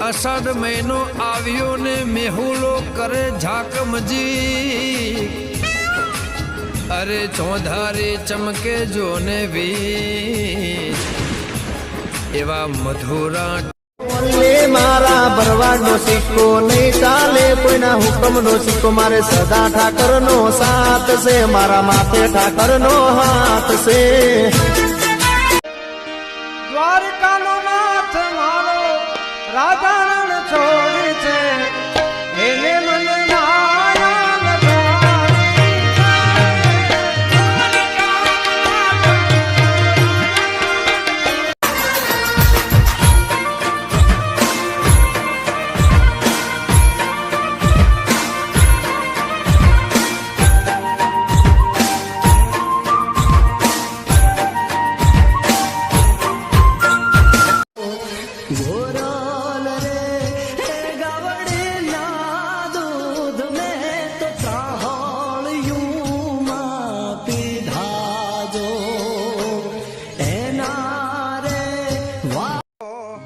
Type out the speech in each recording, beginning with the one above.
आषाढ़ महीनो आवियो ने मेहुलो करे झाकमजी अरे चौधारी चमके जो ने भी एवा मधुरा मारा भरवाड नो सिक्को नहीं चाले कोई ना हुक्म नो सिक्को मारे सदा ठाकर नो साथ से मारा माथे ठाकर नो हाथ से द्वारका नो नाथ मारो राधा रण छोड़ी छे एने मन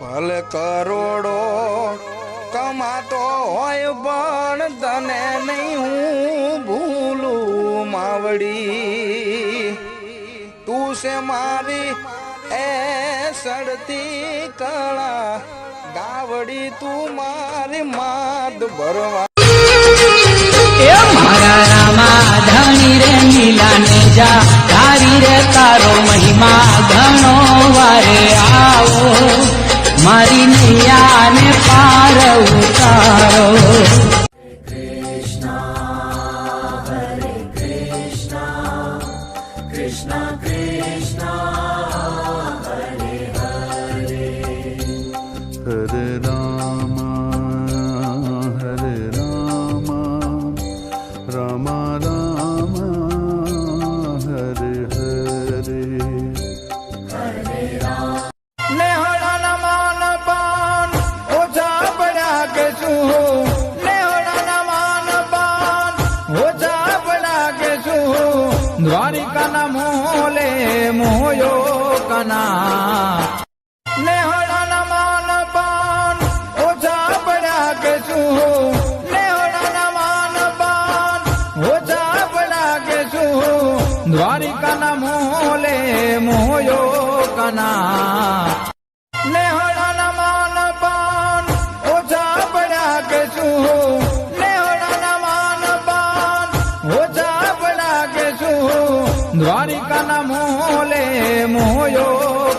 ભલે કરોડો કમાતો હોય પણ તને નહીં હું ભૂલું માવડી તું છે મારી એ સડતી કળા ગાવડી તું મારી માદ ભરવા મારા રામા ધણી રે નીલા ને જા તારી રે તારો મહિમા ઘણો વારે આવો મારી નૈયા ને પાર ઉતારો કૃષ્ણ હરે કૃષ્ણ કૃષ્ણ કૃષ્ણ હરે હરે હરે રામ રામ રામ હરે હરે હરે રામ नेहोड़ा मान पान ओझा बड़ा के सुहो नेहोड़ा मान पान ओझा बड़ा के सुहो द्वारिका ना मोहले मोयो कना नेहोड़ा मान पान ओझा बड़ा के सुहो नेहोड़ा मान पान ओझा बड़ा के सुहो द्वारिका ना मोहले मोयो कना नेहोड़ा मान पान ओझा बड़ा के सुहो नेहोड़ा मान पान ओझा बड़ा के सुहो द्वारिका ना मोहले मोयो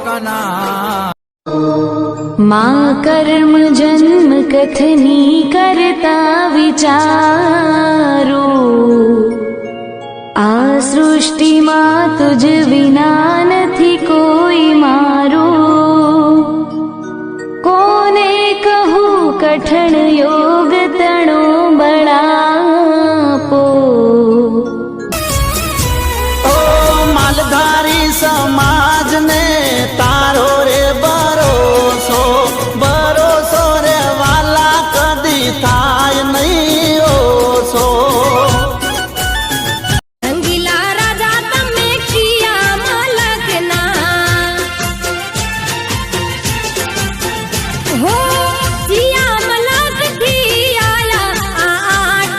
कना माँ कर्म जन्म कथनी करता विचारो आ सृष्टिમાં તુજ વિના નથી કોઈ મારો કોને કહું કઠણ યોગ તણો બળાપો ओ मालधारी समाज ने तारो रे भरोसो भरोसो रे वाला कदी थाय नहीं ओसो रंगीला राजा तमे किया मलकना हो जिया मलक थी आया आ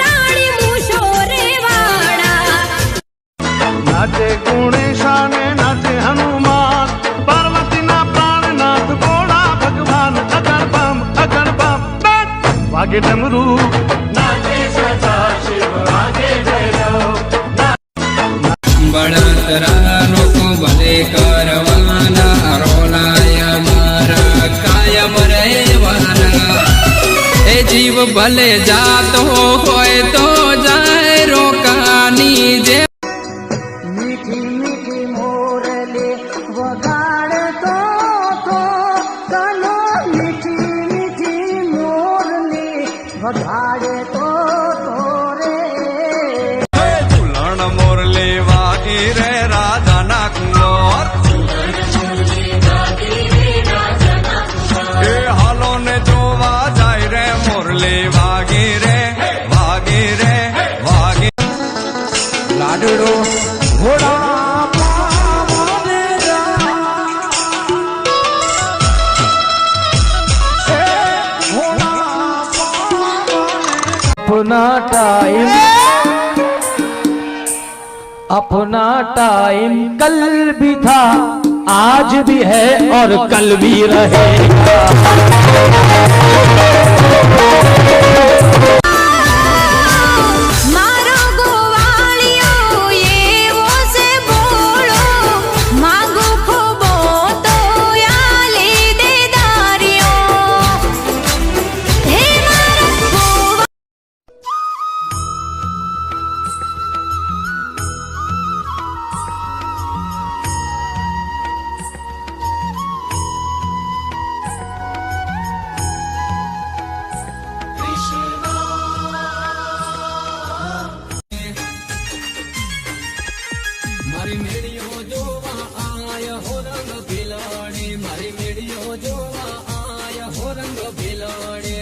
टाणी मूछो रे वाड़ा नाचे गुणेशाने नाचे हनुमान पार्वती ना प्राणनाथ भोला भगवान अगण बम वागे डमरू नाचे सदा शिव वागे बड़तरा रोको भले करवाना रोलाया मारा कायम रहेवाना ए जीव भले जातो होय तो जाए रोकानी जे मीठी मीठी मोरले वगाड़तो तो कनो मीठी मीठी मोरले वगाड़तो तो रे ઝુલણ મોર લેવાગી રે રાધા ના કુંવર એ હાલો ને જોવા જાય રે મોર લેવાગી રે વાગી રે વાગી લાડડો ઘોડા પાવાને જા એ ઘોડા अपना टाइम कल भी था, आज भी है और कल भी रहेगा। मारो गोवालियो ये वो से बोलो, मांगो खूबो तो याली दे दारियो। हे मारो गोवा મારી મેળીઓ જોવા આય હો રંગ ભીલાડે, મારી મેળીઓ જોવા આય હો રંગ ભીલાડે.